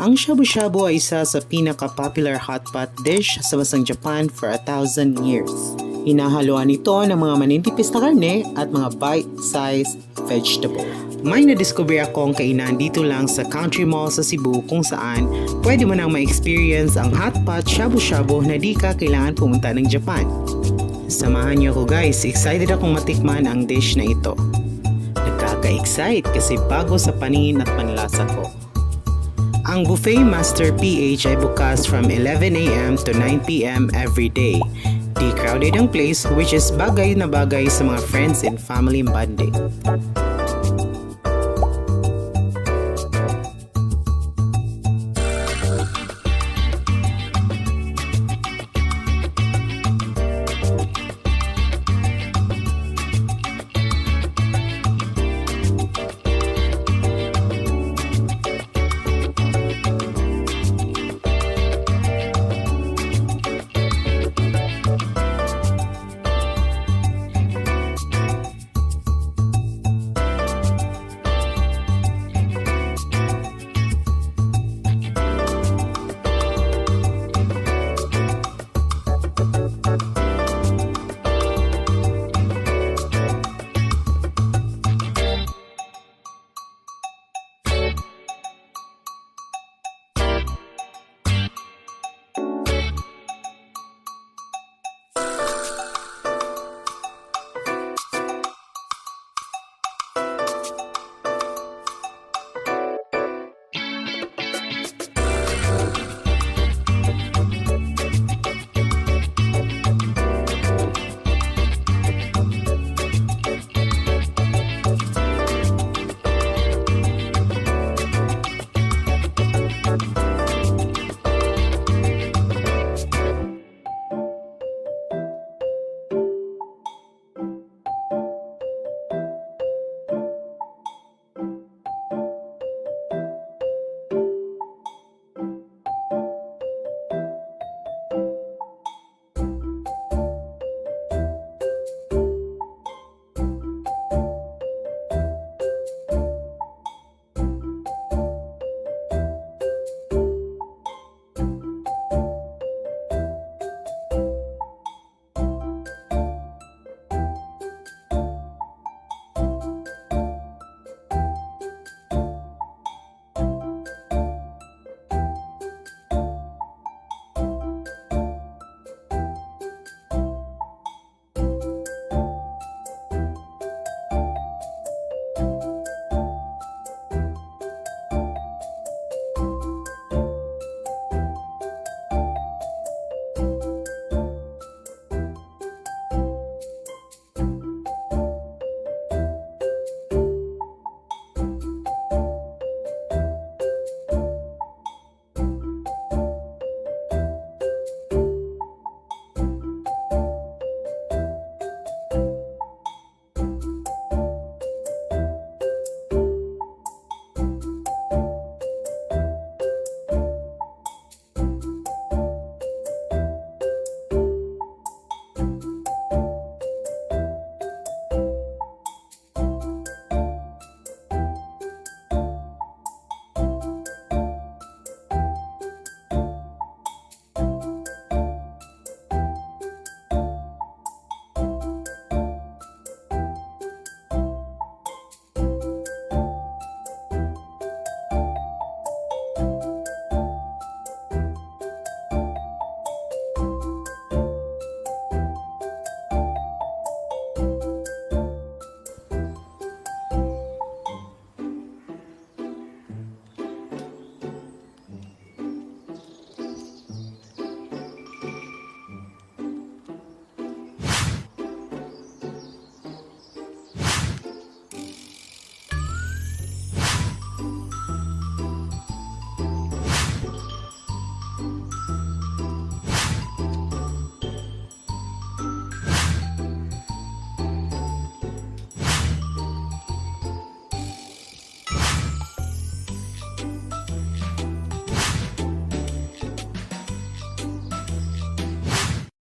Ang shabu-shabu ay isa sa pinaka-popular hotpot dish sa bansang Japan for 1,000 years. Hinahaluan ito ng mga maninipis na karne at mga bite-sized vegetable. May nadiscover akong kainan dito lang sa Country Mall sa Cebu kung saan pwede mo nang ma-experience ang hotpot shabu-shabu na di ka kailangan pumunta ng Japan. Samahan niyo ako guys, excited akong matikman ang dish na ito. Nagkaka-excite kasi bago sa paningin at panlasa ko. Ang Buffet Master PH ay bukas from 11 a.m. to 9 p.m. every day. Di crowded ang place which is bagay na bagay sa mga friends and family bonding.